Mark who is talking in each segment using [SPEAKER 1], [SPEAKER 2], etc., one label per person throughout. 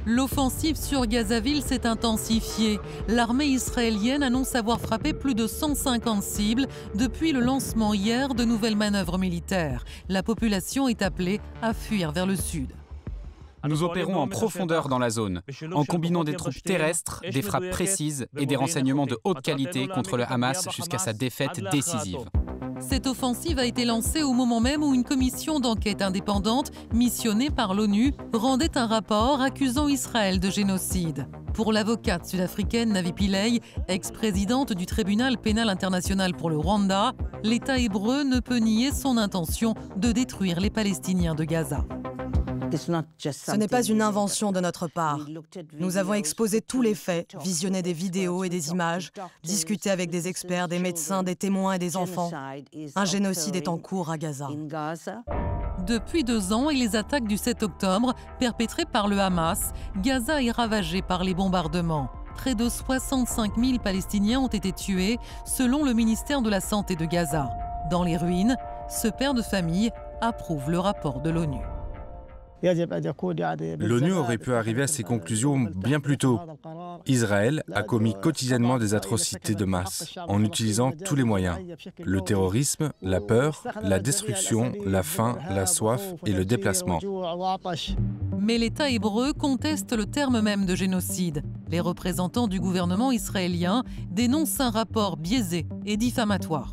[SPEAKER 1] L'offensive sur Gazaville s'est intensifiée. L'armée israélienne annonce avoir frappé plus de 150 cibles depuis le lancement hier de nouvelles manœuvres militaires. La population est appelée à fuir vers le sud.
[SPEAKER 2] Nous opérons en profondeur dans la zone, en combinant des troupes terrestres, des frappes précises et des renseignements de haute qualité contre le Hamas jusqu'à sa défaite décisive.
[SPEAKER 1] Cette offensive a été lancée au moment même où une commission d'enquête indépendante, missionnée par l'ONU, rendait un rapport accusant Israël de génocide. Pour l'avocate sud-africaine Navi Pillay, ex-présidente du tribunal pénal international pour le Rwanda, l'État hébreu ne peut nier son intention de détruire les Palestiniens de Gaza.
[SPEAKER 3] Ce n'est pas une invention de notre part. Nous avons exposé tous les faits, visionné des vidéos et des images, discuté avec des experts, des médecins, des témoins et des enfants. Un génocide est en cours à Gaza.
[SPEAKER 1] Depuis 2 ans et les attaques du 7 octobre perpétrées par le Hamas, Gaza est ravagée par les bombardements. Près de 65 000 Palestiniens ont été tués, selon le ministère de la Santé de Gaza. Dans les ruines, ce père de famille approuve le rapport de l'ONU.
[SPEAKER 4] L'ONU aurait pu arriver à ces conclusions bien plus tôt. Israël a commis quotidiennement des atrocités de masse en utilisant tous les moyens. Le terrorisme, la peur, la destruction, la faim, la soif et le déplacement.
[SPEAKER 1] Mais l'État hébreu conteste le terme même de génocide. Les représentants du gouvernement israélien dénoncent un rapport biaisé et diffamatoire.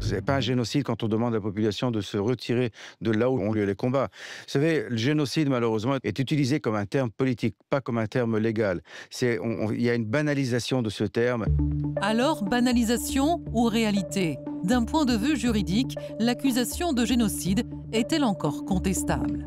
[SPEAKER 5] Ce n'est pas un génocide quand on demande à la population de se retirer de là où ont lieu les combats. Vous savez, le génocide, malheureusement, est utilisé comme un terme politique, pas comme un terme légal. Il y a une banalisation de ce terme.
[SPEAKER 1] Alors, banalisation ou réalité ? D'un point de vue juridique, l'accusation de génocide est-elle encore contestable ?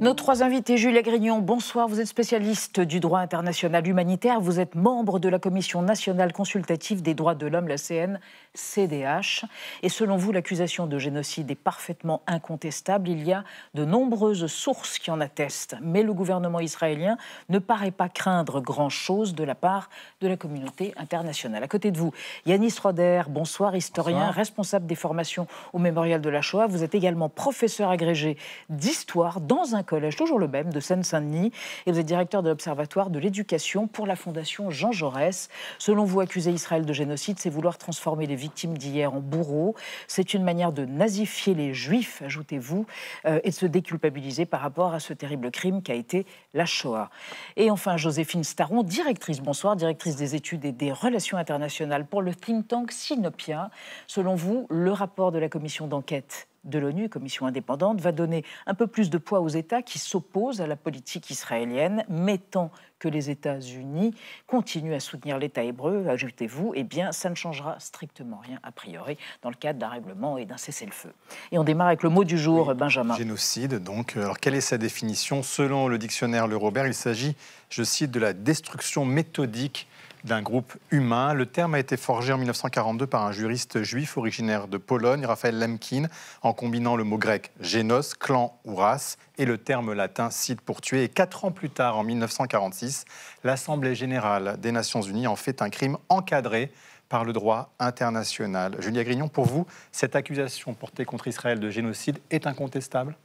[SPEAKER 6] Nos 3 invités, Julia Grignon, bonsoir. Vous êtes spécialiste du droit international humanitaire. Vous êtes membre de la Commission nationale consultative des droits de l'homme, la CNCDH. Et selon vous, l'accusation de génocide est parfaitement incontestable. Il y a de nombreuses sources qui en attestent. Mais le gouvernement israélien ne paraît pas craindre grand-chose de la part de la communauté internationale. À côté de vous, Yanis Roder, bonsoir, historien, bonsoir. Responsable des formations au Mémorial de la Shoah. Vous êtes également professeur agrégé d'histoire dans un collège, toujours le même, de Seine-Saint-Denis, et vous êtes directeur de l'Observatoire de l'éducation pour la Fondation Jean Jaurès. Selon vous, accuser Israël de génocide, c'est vouloir transformer les victimes d'hier en bourreaux. C'est une manière de nazifier les Juifs, ajoutez-vous, et de se déculpabiliser par rapport à ce terrible crime qu'a été la Shoah. Et enfin, Joséphine Staron, directrice, bonsoir, directrice des études et des relations internationales pour le think tank Sinopia. Selon vous, le rapport de la commission d'enquête de l'ONU, commission indépendante, va donner un peu plus de poids aux États qui s'opposent à la politique israélienne, mettant que les États-Unis continuent à soutenir l'État hébreu, ajoutez-vous, eh bien, ça ne changera strictement rien, a priori, dans le cadre d'un règlement et d'un cessez-le-feu. Et on démarre avec le mot du jour, oui, Benjamin.
[SPEAKER 7] Génocide, donc. Alors, quelle est sa définition ? Selon le dictionnaire Le Robert, il s'agit, je cite, de la destruction méthodique d'un groupe humain. Le terme a été forgé en 1942 par un juriste juif originaire de Pologne, Raphaël Lemkin, en combinant le mot grec génos, clan ou race, et le terme latin cide pour tuer. Et 4 ans plus tard, en 1946, l'Assemblée générale des Nations unies en fait un crime encadré par le droit international. Julia Grignon, pour vous, cette accusation portée contre Israël de génocide est incontestable ?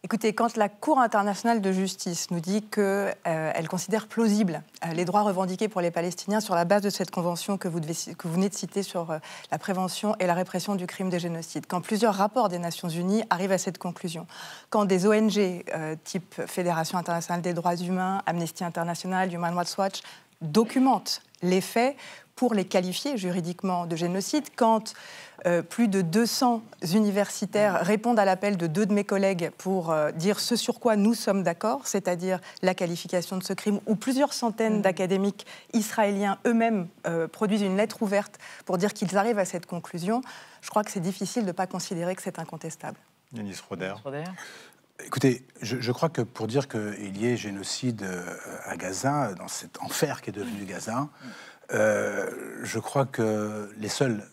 [SPEAKER 8] Écoutez, quand la Cour internationale de justice nous dit qu'elle considère plausible les droits revendiqués pour les Palestiniens sur la base de cette convention que vous venez de citer sur la prévention et la répression du crime de génocide, quand plusieurs rapports des Nations unies arrivent à cette conclusion, quand des ONG type Fédération internationale des droits humains, Amnesty International, Human Rights Watch documentent les faits pour les qualifier juridiquement de génocide, quand plus de 200 universitaires répondent à l'appel de 2 de mes collègues pour dire ce sur quoi nous sommes d'accord, c'est-à-dire la qualification de ce crime, où plusieurs centaines d'académiques israéliens eux-mêmes produisent une lettre ouverte pour dire qu'ils arrivent à cette conclusion, je crois que c'est difficile de ne pas considérer que c'est incontestable.
[SPEAKER 7] Yanis Roder.
[SPEAKER 9] Écoutez, je crois que pour dire qu'il y ait génocide à Gaza, dans cet enfer qui est devenu Gaza, je crois que les seuls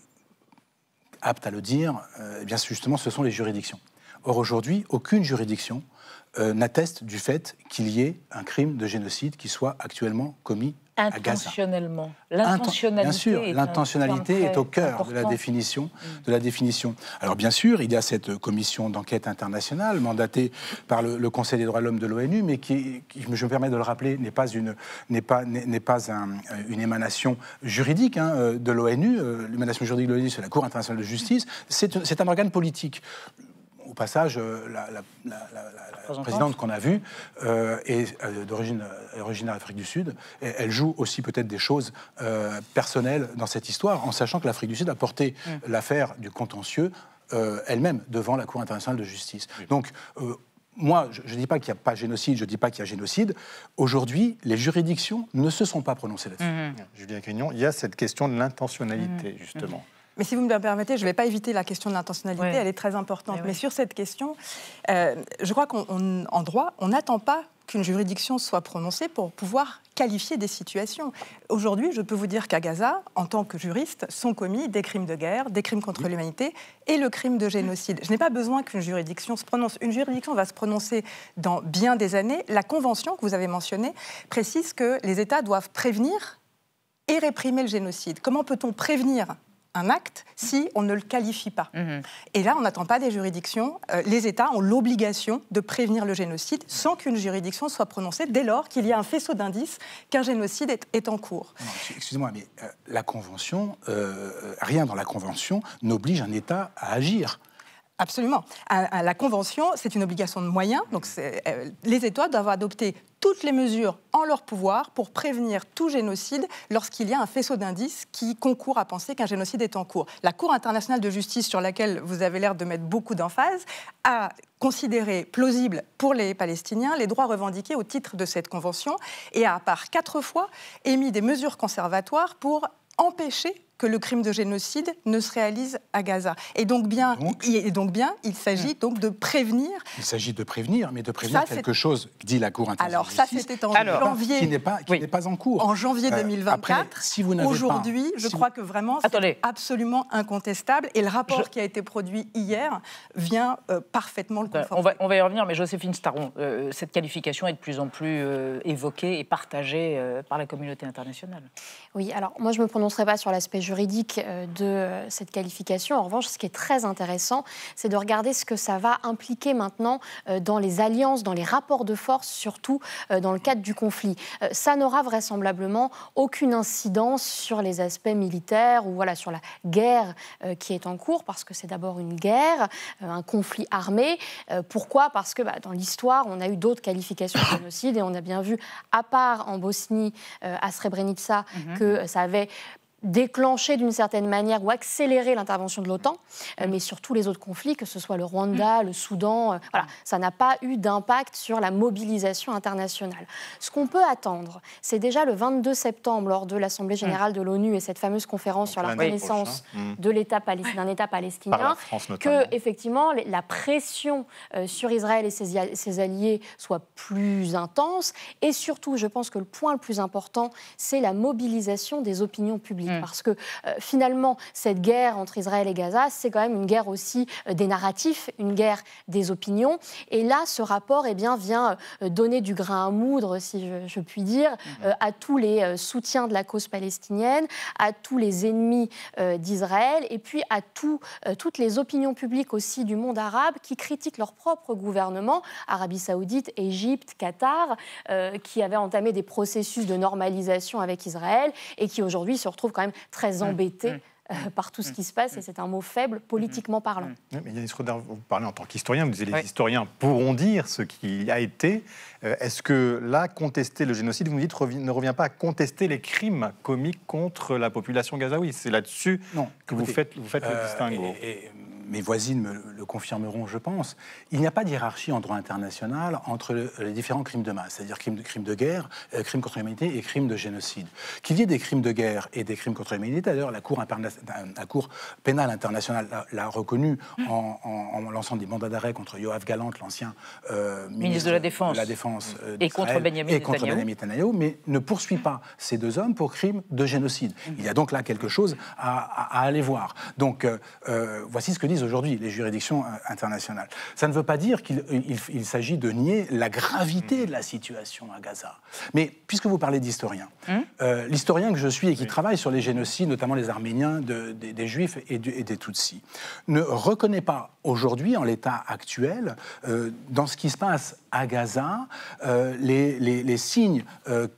[SPEAKER 9] aptes à le dire, eh bien justement, ce sont les juridictions. Or, aujourd'hui, aucune juridiction n'atteste du fait qu'il y ait un crime de génocide qui soit actuellement commis à Gaza.
[SPEAKER 6] Intentionnellement. L'intentionnalité,
[SPEAKER 9] bien sûr, l'intentionnalité est au cœur de la définition. Alors bien sûr, il y a cette commission d'enquête internationale mandatée par le Conseil des droits de l'homme de l'ONU, mais qui, je me permets de le rappeler, n'est pas une émanation juridique de l'ONU. L'émanation juridique de l'ONU, c'est la Cour internationale de justice. C'est un organe politique. Au passage, la présidente qu'on a vue est d'origine d'Afrique du Sud. Et elle joue aussi peut-être des choses personnelles dans cette histoire, en sachant que l'Afrique du Sud a porté l'affaire du contentieux elle-même devant la Cour internationale de justice. Donc, moi, je ne dis pas qu'il n'y a pas génocide, je ne dis pas qu'il y a génocide. Aujourd'hui, les juridictions ne se sont pas prononcées là-dessus.
[SPEAKER 7] Julien Grignon, il y a cette question de l'intentionnalité, justement.
[SPEAKER 8] Mais si vous me le permettez, je ne vais pas éviter la question de l'intentionnalité, elle est très importante. Mais sur cette question, je crois qu'en droit, on n'attend pas qu'une juridiction soit prononcée pour pouvoir qualifier des situations. Aujourd'hui, je peux vous dire qu'à Gaza, en tant que juriste, sont commis des crimes de guerre, des crimes contre l'humanité et le crime de génocide. Je n'ai pas besoin qu'une juridiction se prononce. Une juridiction va se prononcer dans bien des années. La convention que vous avez mentionnée précise que les États doivent prévenir et réprimer le génocide. Comment peut-on prévenir un acte si on ne le qualifie pas. Et là, on n'attend pas des juridictions. Les États ont l'obligation de prévenir le génocide sans qu'une juridiction soit prononcée dès lors qu'il y a un faisceau d'indices qu'un génocide est en cours.
[SPEAKER 9] Excusez-moi, mais la Convention, rien dans la Convention n'oblige un État à agir.
[SPEAKER 8] Absolument. La Convention, c'est une obligation de moyens. Donc les États doivent adopter toutes les mesures en leur pouvoir pour prévenir tout génocide lorsqu'il y a un faisceau d'indices qui concourt à penser qu'un génocide est en cours. La Cour internationale de justice, sur laquelle vous avez l'air de mettre beaucoup d'emphase, a considéré plausible pour les Palestiniens les droits revendiqués au titre de cette Convention et a, par 4 fois, émis des mesures conservatoires pour empêcher que le crime de génocide ne se réalise à Gaza. Et donc bien, il s'agit donc de prévenir...
[SPEAKER 9] Il s'agit de prévenir, mais de prévenir quelque chose, dit la Cour internationale de justice.
[SPEAKER 8] Alors ça, c'était en janvier...
[SPEAKER 9] Qui n'est pas en cours.
[SPEAKER 8] En janvier 2024.
[SPEAKER 9] Après, si vous n'avez
[SPEAKER 8] aujourd'hui, je crois que vraiment, c'est absolument incontestable. Et le rapport qui a été produit hier vient parfaitement le conforter.
[SPEAKER 6] On va y revenir, mais Joséphine Staron, cette qualification est de plus en plus évoquée et partagée par la communauté internationale.
[SPEAKER 10] Oui, alors moi, je ne me prononcerai pas sur l'aspect juridique de cette qualification. En revanche, ce qui est très intéressant, c'est de regarder ce que ça va impliquer maintenant dans les alliances, dans les rapports de force, surtout dans le cadre du conflit. Ça n'aura vraisemblablement aucune incidence sur les aspects militaires ou voilà, sur la guerre qui est en cours, parce que c'est d'abord une guerre, un conflit armé. Pourquoi ? Parce que dans l'histoire, on a eu d'autres qualifications de génocide et on a bien vu, à part en Bosnie, à Srebrenica, que ça avait déclencher d'une certaine manière ou accélérer l'intervention de l'OTAN, mais sur tous les autres conflits, que ce soit le Rwanda, le Soudan, voilà, ça n'a pas eu d'impact sur la mobilisation internationale. Ce qu'on peut attendre, c'est déjà le 22 septembre, lors de l'Assemblée générale de l'ONU et cette fameuse conférence sur la reconnaissance de d'un État palestinien, que effectivement la pression sur Israël et ses alliés soit plus intense, et surtout, je pense que le point le plus important, c'est la mobilisation des opinions publiques. Parce que finalement, cette guerre entre Israël et Gaza, c'est quand même une guerre aussi des narratifs, une guerre des opinions. Et là, ce rapport vient donner du grain à moudre, si je puis dire, à tous les soutiens de la cause palestinienne, à tous les ennemis d'Israël, et puis à toutes les opinions publiques aussi du monde arabe qui critiquent leur propre gouvernement, Arabie Saoudite, Égypte, Qatar, qui avaient entamé des processus de normalisation avec Israël et qui aujourd'hui se retrouvent quand même très embêtés par tout ce qui se passe, et c'est un mot faible, politiquement parlant.
[SPEAKER 7] Mais Yanis Roder, vous parlez en tant qu'historien, vous disiez les historiens pourront dire ce qui a été. Est-ce que là, contester le génocide, vous me dites, ne revient pas à contester les crimes commis contre la population gazaouie? C'est là-dessus que vous faites le distinguo.
[SPEAKER 9] Mes voisines me le confirmeront, je pense. Il n'y a pas de hiérarchie en droit international entre les différents crimes de masse, c'est-à-dire crimes de guerre, crimes contre l'humanité et crimes de génocide. Qu'il y ait des crimes de guerre et des crimes contre l'humanité, d'ailleurs, la Cour pénale internationale l'a reconnu en lançant des mandats d'arrêt contre Yoav Gallant, l'ancien
[SPEAKER 6] ministre de la Défense et contre Benyamin
[SPEAKER 9] Netanyahou, mais ne poursuit pas ces deux hommes pour crimes de génocide. Il y a donc là quelque chose à aller voir. Donc, voici ce que disent utilisent aujourd'hui les juridictions internationales. Ça ne veut pas dire qu'il s'agit de nier la gravité de la situation à Gaza. Mais puisque vous parlez d'historiens, l'historien que je suis et qui travaille sur les génocides, notamment les Arméniens, des Juifs et des Tutsis, ne reconnaît pas aujourd'hui, en l'état actuel, dans ce qui se passe à Gaza, les signes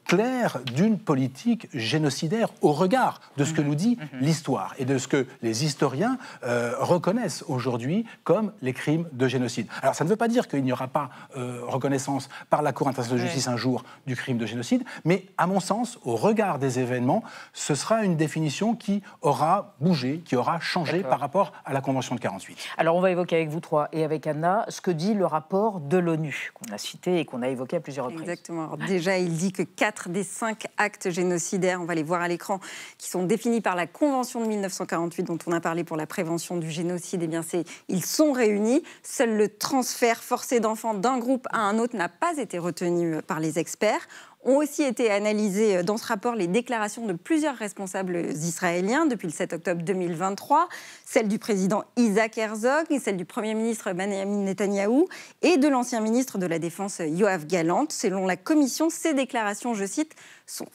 [SPEAKER 9] clairs d'une politique génocidaire au regard de ce que nous dit l'histoire et de ce que les historiens reconnaissent aujourd'hui comme les crimes de génocide. Alors ça ne veut pas dire qu'il n'y aura pas reconnaissance par la Cour internationale de justice un jour du crime de génocide, mais à mon sens, au regard des événements, ce sera une définition qui aura bougé, qui aura changé par rapport à la Convention de 48.
[SPEAKER 6] Alors on va évoquer avec vous trois et avec Anna ce que dit le rapport de l'ONU, qu'on a cité et qu'on a évoqué à plusieurs reprises.
[SPEAKER 11] Exactement. Alors déjà, il dit que 4 des 5 actes génocidaires, on va les voir à l'écran, qui sont définis par la Convention de 1948, dont on a parlé pour la prévention du génocide, eh bien ils sont réunis. Seul le transfert forcé d'enfants d'un groupe à un autre n'a pas été retenu par les experts. Ont aussi été analysées dans ce rapport les déclarations de plusieurs responsables israéliens depuis le 7 octobre 2023, celle du président Isaac Herzog, celle du Premier ministre Benjamin Netanyahou et de l'ancien ministre de la Défense Yoav Gallant. Selon la commission, ces déclarations, je cite,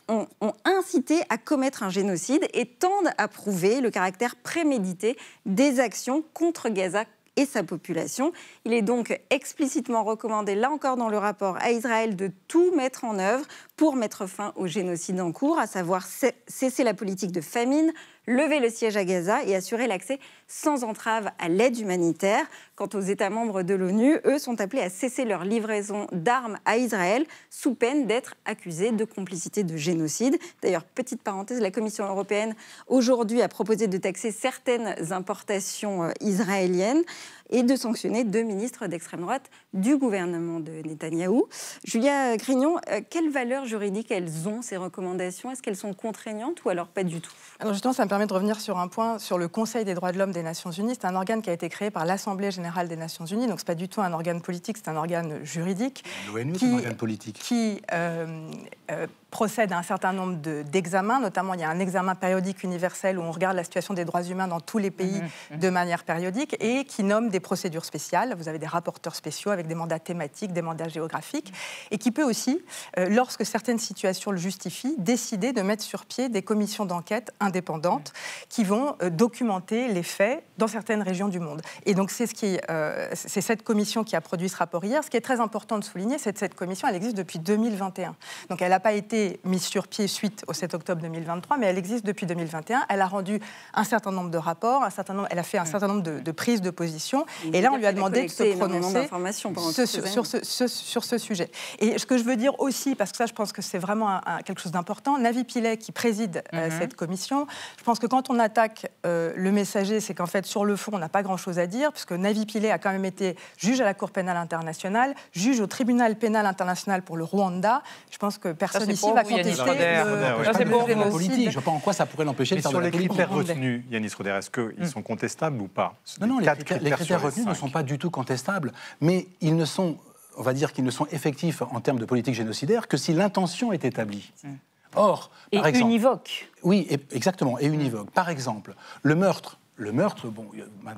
[SPEAKER 11] ont incité à commettre un génocide et tendent à prouver le caractère prémédité des actions contre Gaza et sa population. Il est donc explicitement recommandé, là encore dans le rapport, à Israël de tout mettre en œuvre pour mettre fin au génocide en cours, à savoir cesser la politique de famine, lever le siège à Gaza et assurer l'accès sans entrave à l'aide humanitaire. Quant aux États membres de l'ONU, eux sont appelés à cesser leur livraison d'armes à Israël sous peine d'être accusés de complicité de génocide. D'ailleurs, petite parenthèse, la Commission européenne aujourd'hui a proposé de taxer certaines importations israéliennes et de sanctionner 2 ministres d'extrême droite du gouvernement de Netanyahou. Julia Grignon, quelle valeur juridique elles ont, ces recommandations? Est-ce qu'elles sont contraignantes ou alors pas du tout?
[SPEAKER 8] Alors justement, ça me permet de revenir sur un point, sur le Conseil des droits de l'homme des Nations Unies. C'est un organe qui a été créé par l'Assemblée générale des Nations Unies, donc ce n'est pas du tout un organe politique, c'est un organe juridique.
[SPEAKER 9] L'ONU est un organe politique.
[SPEAKER 8] Qui procède à un certain nombre d'examens, notamment il y a un examen périodique universel où on regarde la situation des droits humains dans tous les pays de manière périodique et qui nomme des procédures spéciales. Vous avez des rapporteurs spéciaux avec des mandats thématiques, des mandats géographiques et qui peut aussi, lorsque certaines situations le justifient, décider de mettre sur pied des commissions d'enquête indépendantes qui vont documenter les faits dans certaines régions du monde. Et donc c'est cette commission qui a produit ce rapport hier. Ce qui est très important de souligner, c'est que cette commission, elle existe depuis 2021. Donc elle n'a pas été mise sur pied suite au 7 octobre 2023, mais elle existe depuis 2021. Elle a rendu un certain nombre de rapports, elle a fait un certain nombre de prises de position. Et là, on lui a demandé de se prononcer sur ce sujet. Et ce que je veux dire aussi, parce que ça, je pense que c'est vraiment quelque chose d'important, Navi Pillay, qui préside cette commission, je pense que quand on attaque le messager, c'est qu'en fait, sur le fond, on n'a pas grand-chose à dire, puisque Navi Pillay a quand même été juge à la Cour pénale internationale, juge au tribunal pénal international pour le Rwanda. Je pense que personne ici va contester
[SPEAKER 9] le politique. Je ne sais pas en quoi ça pourrait l'empêcher de faire de la politique.
[SPEAKER 7] Sur les critères retenus, Yanis Roder, est-ce qu'ils sont contestables ou pas?
[SPEAKER 9] Non, les critères retenus ne sont pas du tout contestables, mais ils ne sont, on va dire qu'ils ne sont effectifs en termes de politique génocidaire que si l'intention est établie. Or, par exemple,
[SPEAKER 6] univoque.
[SPEAKER 9] Oui, exactement, et univoque. Par exemple, le meurtre, bon,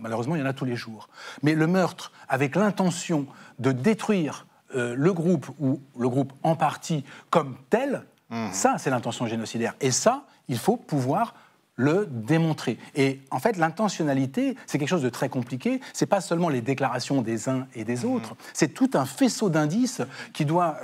[SPEAKER 9] malheureusement, il y en a tous les jours, mais le meurtre avec l'intention de détruire le groupe ou le groupe en partie comme tel, ça, c'est l'intention génocidaire. Et ça, il faut pouvoir le démontrer. Et en fait, l'intentionnalité, c'est quelque chose de très compliqué. C'est pas seulement les déclarations des uns et des autres. C'est tout un faisceau d'indices qui doit,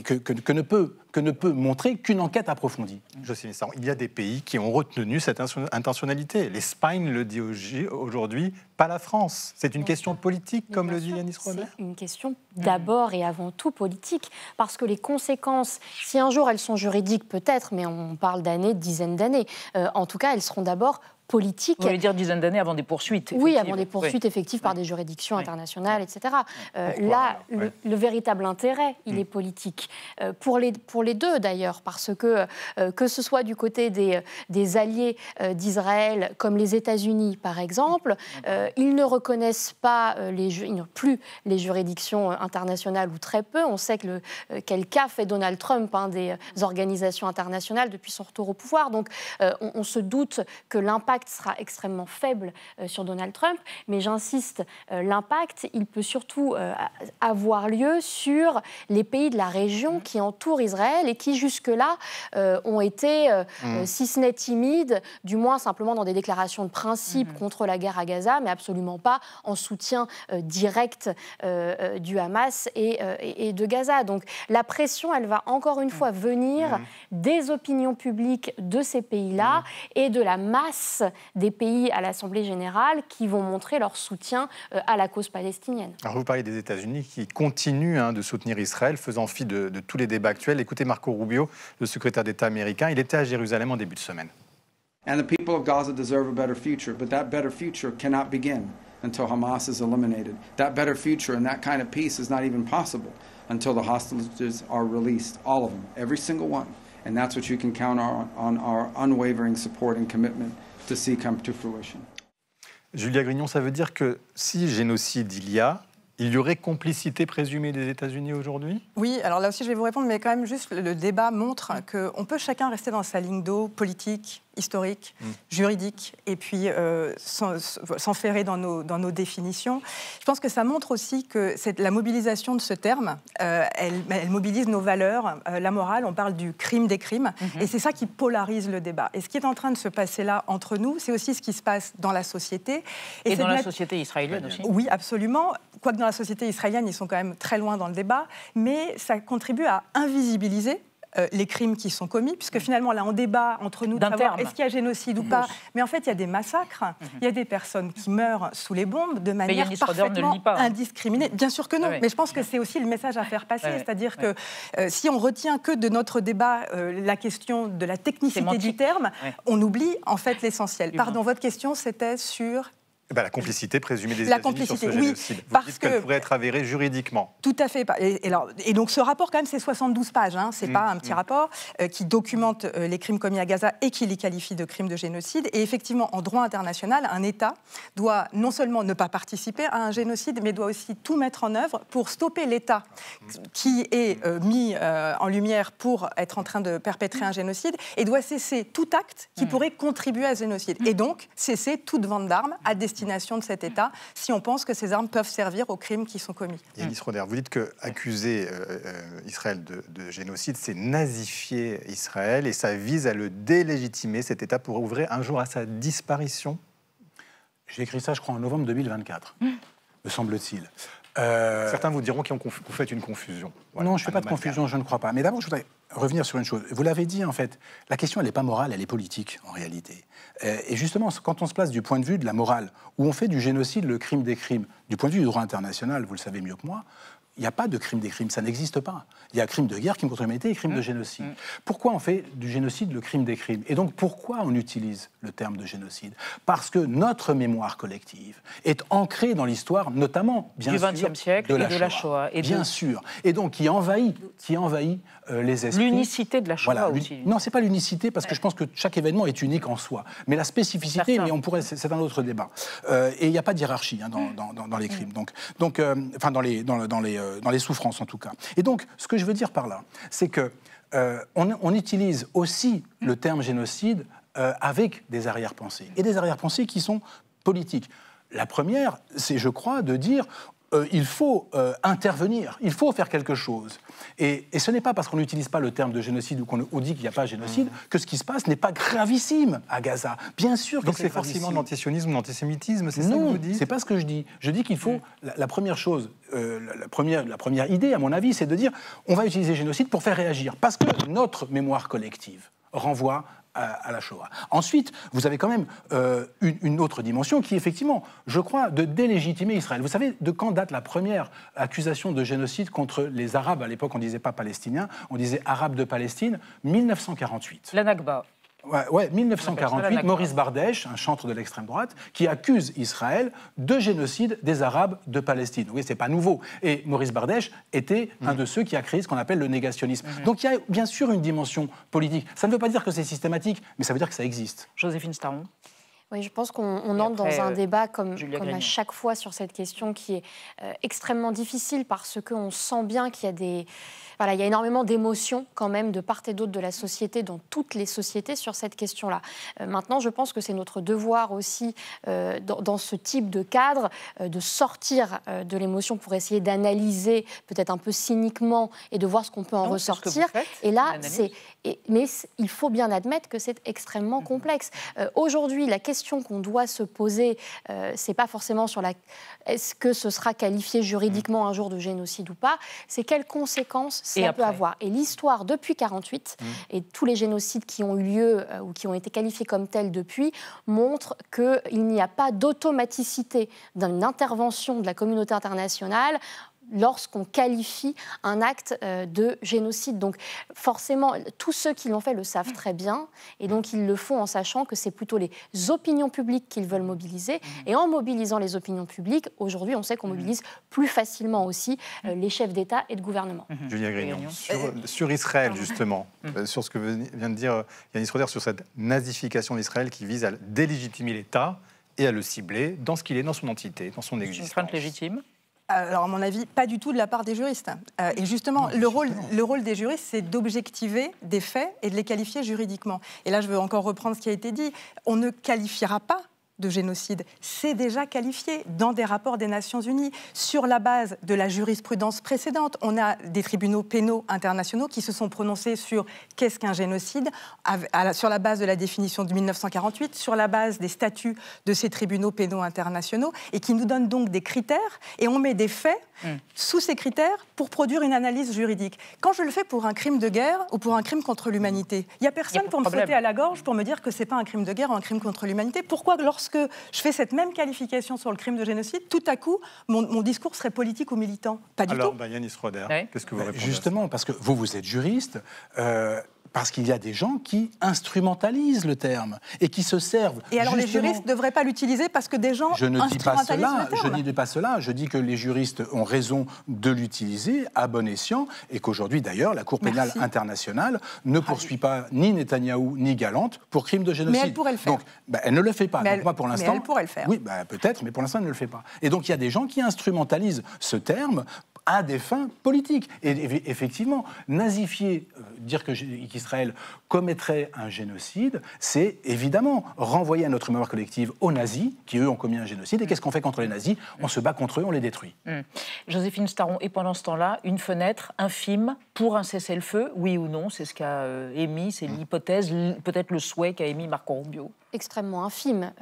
[SPEAKER 9] que ne peut montrer qu'une enquête approfondie.
[SPEAKER 7] Jocelyne Sarron, il y a des pays qui ont retenu cette intentionnalité. L'Espagne le dit aujourd'hui, pas la France. C'est une question politique, comme le dit Yanis Roder.
[SPEAKER 10] C'est une question d'abord et avant tout politique, parce que les conséquences, si un jour elles sont juridiques peut-être, mais on parle d'années, de dizaines d'années, en tout cas elles seront d'abord politique.
[SPEAKER 6] Vous voulez dire dizaines d'années avant des poursuites?
[SPEAKER 10] Oui, avant des poursuites effectives par des juridictions internationales, etc. Là, le véritable intérêt, il est politique. Pour les deux, d'ailleurs, parce que ce soit du côté des alliés d'Israël, comme les États-Unis, par exemple, ils ne reconnaissent pas plus les juridictions internationales, ou très peu. On sait quel cas fait Donald Trump des organisations internationales depuis son retour au pouvoir. Donc, on se doute que l'impact l'impact sera extrêmement faible sur Donald Trump, mais j'insiste, l'impact, il peut surtout avoir lieu sur les pays de la région qui entourent Israël et qui jusque-là ont été, si ce n'est timides, du moins simplement dans des déclarations de principe contre la guerre à Gaza, mais absolument pas en soutien direct du Hamas et de Gaza. Donc la pression, elle va encore une fois venir des opinions publiques de ces pays-là et de la masse des pays à l'Assemblée générale qui vont montrer leur soutien à la cause palestinienne.
[SPEAKER 7] Alors vous parlez des États-Unis qui continuent de soutenir Israël, faisant fi de tous les débats actuels. Écoutez Marco Rubio, le secrétaire d'État américain, il était à Jérusalem en début de semaine.
[SPEAKER 12] And the people of Gaza deserve a better future, but that better future cannot begin until Hamas is eliminated. That better future and that kind of peace is not even possible until the hostages are released, all of them, every single one. And that's what you can count on our unwavering support and commitment to see come to fruition.
[SPEAKER 7] Julia Grignon, ça veut dire que si génocide il y aurait complicité présumée des États-Unis aujourd'hui?
[SPEAKER 8] Oui, alors là aussi je vais vous répondre, mais quand même juste le débat montre qu'on peut chacun rester dans sa ligne d'eau politique, historique, juridique, et puis s'enferrer dans nos définitions. Je pense que ça montre aussi que la mobilisation de ce terme, elle mobilise nos valeurs, la morale, on parle du crime des crimes, et c'est ça qui polarise le débat. Et ce qui est en train de se passer là entre nous, c'est aussi ce qui se passe dans la société.
[SPEAKER 6] Et dans la société israélienne aussi?
[SPEAKER 8] Oui, absolument. Quoique dans la société israélienne, ils sont quand même très loin dans le débat, mais ça contribue à invisibiliser les crimes qui sont commis, puisque finalement, là, on débat entre nous de savoir est-ce qu'il y a génocide ou pas. Mais en fait, il y a des massacres, il y a des personnes qui meurent sous les bombes de manière parfaitement indiscriminée. Bien sûr que non, mais je pense que c'est aussi le message à faire passer, c'est-à-dire que si on retient que de notre débat la question de la technicité du terme, on oublie en fait l'essentiel. Pardon, votre question, c'était sur...
[SPEAKER 7] La complicité présumée des États-Unis sur ce génocide. Vous dites qu'elle pourrait être avérée juridiquement.
[SPEAKER 8] Tout à fait. Et donc ce rapport, quand même, c'est 72 pages. Hein, c'est pas un petit rapport qui documente les crimes commis à Gaza et qui les qualifie de crimes de génocide. Et effectivement, en droit international, un État doit non seulement ne pas participer à un génocide, mais doit aussi tout mettre en œuvre pour stopper l'État qui est mis en lumière pour être en train de perpétrer un génocide et doit cesser tout acte qui pourrait contribuer à ce génocide. Et donc, cesser toute vente d'armes à destination de cet État, si on pense que ces armes peuvent servir aux crimes qui sont commis.
[SPEAKER 7] Yanis Roder, vous dites qu'accuser Israël de génocide, c'est nazifier Israël et ça vise à le délégitimer, cet État, pour ouvrir un jour à sa disparition?
[SPEAKER 9] J'ai écrit ça, je crois, en novembre 2024, me semble-t-il.
[SPEAKER 7] Certains vous diront que vous faites une confusion.
[SPEAKER 9] Voilà, non, je ne fais pas de confusion, je ne crois pas. Mais d'abord, je voudrais revenir sur une chose. Vous l'avez dit, en fait, la question, elle n'est pas morale, elle est politique, en réalité. Et justement, quand on se place du point de vue de la morale, où on fait du génocide le crime des crimes, du point de vue du droit international, vous le savez mieux que moi, il n'y a pas de crime des crimes, ça n'existe pas. Il y a crime de guerre, crime contre l'humanité et crime de génocide. Pourquoi on fait du génocide le crime des crimes? Et donc pourquoi on utilise le terme de génocide? Parce que notre mémoire collective est ancrée dans l'histoire, notamment, bien sûr,
[SPEAKER 6] du XXe siècle et de la Shoah.
[SPEAKER 9] Bien sûr. Et donc qui envahit les esprits.
[SPEAKER 6] L'unicité de la Shoah aussi.
[SPEAKER 9] Non, c'est pas l'unicité, parce que je pense que chaque événement est unique en soi. Mais la spécificité, c'est un autre débat. Et il n'y a pas de hiérarchie dans les crimes. Enfin, dans les souffrances en tout cas. Et donc, ce que je veux dire par là, c'est que on utilise aussi le terme génocide avec des arrière-pensées, et des arrière-pensées qui sont politiques. La première, c'est, je crois, de dire il faut intervenir, il faut faire quelque chose. Et ce n'est pas parce qu'on n'utilise pas le terme de génocide ou qu'on dit qu'il n'y a pas de génocide que ce qui se passe n'est pas gravissime à Gaza. Bien sûr que c'est
[SPEAKER 7] forcément de l'antisionisme ou de l'antisémitisme, c'est ça que vous dites?
[SPEAKER 9] Non, c'est pas ce que je dis. Je dis qu'il faut, la première chose, la première idée, à mon avis, c'est de dire on va utiliser génocide pour faire réagir. Parce que notre mémoire collective renvoie à la Shoah. Ensuite, vous avez quand même une autre dimension qui est effectivement, je crois, de délégitimer Israël. Vous savez de quand date la première accusation de génocide contre les Arabes? À l'époque, on ne disait pas palestiniens, on disait Arabes de Palestine, 1948.
[SPEAKER 6] La Nakba.
[SPEAKER 9] Ouais, 1948, Maurice Bardèche, un chantre de l'extrême droite, qui accuse Israël de génocide des Arabes de Palestine. Oui, c'est pas nouveau. Et Maurice Bardèche était un de ceux qui a créé ce qu'on appelle le négationnisme. Donc il y a bien sûr une dimension politique. Ça ne veut pas dire que c'est systématique, mais ça veut dire que ça existe.
[SPEAKER 6] Joséphine Staron.
[SPEAKER 10] Oui, je pense qu'on entre dans un débat comme à chaque fois sur cette question qui est extrêmement difficile parce qu'on sent bien qu'il y a des... Voilà, il y a énormément d'émotions quand même de part et d'autre de la société, dans toutes les sociétés, sur cette question-là. Maintenant, je pense que c'est notre devoir aussi, dans ce type de cadre, de sortir de l'émotion pour essayer d'analyser peut-être un peu cyniquement et de voir ce qu'on peut en ressortir. Et là, mais il faut bien admettre que c'est extrêmement complexe. Aujourd'hui, la question qu'on doit se poser, c'est pas forcément sur est-ce que ce sera qualifié juridiquement un jour de génocide ou pas, c'est quelles conséquences ça peut avoir. Et l'histoire, depuis 1948, et tous les génocides qui ont eu lieu ou qui ont été qualifiés comme tels depuis, montrent qu'il n'y a pas d'automaticité d'une intervention de la communauté internationale lorsqu'on qualifie un acte de génocide. Donc forcément, tous ceux qui l'ont fait le savent très bien, et donc ils le font en sachant que c'est plutôt les opinions publiques qu'ils veulent mobiliser. Et en mobilisant les opinions publiques, aujourd'hui, on sait qu'on mobilise plus facilement aussi les chefs d'État et de gouvernement.
[SPEAKER 7] Julia Grignon, sur Israël, justement, sur ce que vient de dire Yanis Roder, sur cette nazification d'Israël qui vise à délégitimer l'État et à le cibler dans ce qu'il est, dans son entité, dans son existence.
[SPEAKER 13] Une crainte légitime ?
[SPEAKER 8] Alors, à mon avis, pas du tout de la part des juristes. Et justement, le rôle des juristes, c'est d'objectiver des faits et de les qualifier juridiquement. Et là, je veux encore reprendre ce qui a été dit. On ne qualifiera pas de génocide. C'est déjà qualifié dans des rapports des Nations Unies. Sur la base de la jurisprudence précédente, on a des tribunaux pénaux internationaux qui se sont prononcés sur qu'est-ce qu'un génocide, sur la base de la définition de 1948, sur la base des statuts de ces tribunaux pénaux internationaux, et qui nous donnent donc des critères, et on met des faits sous ces critères pour produire une analyse juridique. Quand je le fais pour un crime de guerre ou pour un crime contre l'humanité, il n'y a personne pour me sauter à la gorge pour me dire que ce n'est pas un crime de guerre ou un crime contre l'humanité. Pourquoi, lorsque je fais cette même qualification sur le crime de génocide, tout à coup, mon discours serait politique ou militant? Pas du tout.
[SPEAKER 7] Alors, Yanis Roder, qu'est-ce que vous répondez?
[SPEAKER 9] Justement, parce que vous êtes juriste, parce qu'il y a des gens qui instrumentalisent le terme et qui se servent.
[SPEAKER 8] Et alors les juristes ne devraient pas l'utiliser parce que des gens instrumentalisent le terme.
[SPEAKER 9] Je ne dis pas cela. Je dis que les juristes ont raison de l'utiliser à bon escient et qu'aujourd'hui, d'ailleurs, la Cour pénale internationale ne poursuit pas ni Netanyahou ni Galante pour crime de génocide.
[SPEAKER 8] Mais elle pourrait le faire.
[SPEAKER 9] Donc, elle ne le fait pas. Donc, moi, pour l'instant,
[SPEAKER 8] mais elle pourrait le faire.
[SPEAKER 9] Oui, peut-être, mais pour l'instant, elle ne le fait pas. Et donc, il y a des gens qui instrumentalisent ce terme à des fins politiques. Et effectivement, nazifier, dire qu'Israël commettrait un génocide, c'est évidemment renvoyer à notre mémoire collective aux nazis, qui eux ont commis un génocide. Et qu'est-ce qu'on fait contre les nazis? On se bat contre eux, on les détruit.
[SPEAKER 13] Joséphine Staron, et pendant ce temps-là, une fenêtre infime pour un cessez-le-feu, oui ou non? C'est ce qu'a émis, c'est l'hypothèse, peut-être le souhait qu'a émis Marco Rubio.
[SPEAKER 10] Extrêmement infime.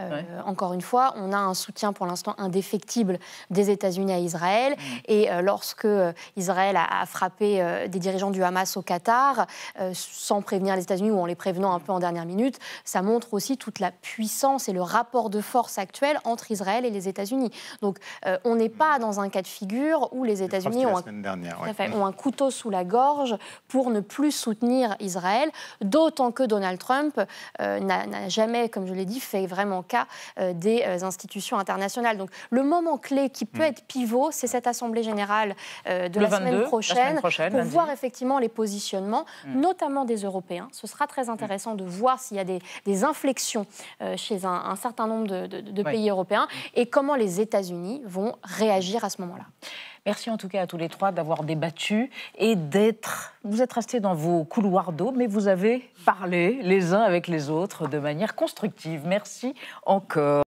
[SPEAKER 10] Encore une fois, on a un soutien pour l'instant indéfectible des États-Unis à Israël. Et lorsque Israël a frappé des dirigeants du Hamas au Qatar, sans prévenir les États-Unis ou en les prévenant un peu en dernière minute, ça montre aussi toute la puissance et le rapport de force actuel entre Israël et les États-Unis. Donc on n'est pas dans un cas de figure où les États-Unis ont un couteau sous la gorge pour ne plus soutenir Israël, d'autant que Donald Trump n'a jamais, comme je l'ai dit, fait vraiment cas des institutions internationales. Donc le moment clé qui peut être pivot, c'est cette Assemblée générale de la semaine prochaine pour voir effectivement les positionnements, notamment des Européens. Ce sera très intéressant de voir s'il y a des inflexions chez un certain nombre de pays européens et comment les États-Unis vont réagir à ce moment-là.
[SPEAKER 13] Merci en tout cas à tous les trois d'avoir débattu et vous êtes restés dans vos couloirs d'eau, mais vous avez parlé les uns avec les autres de manière constructive. Merci encore.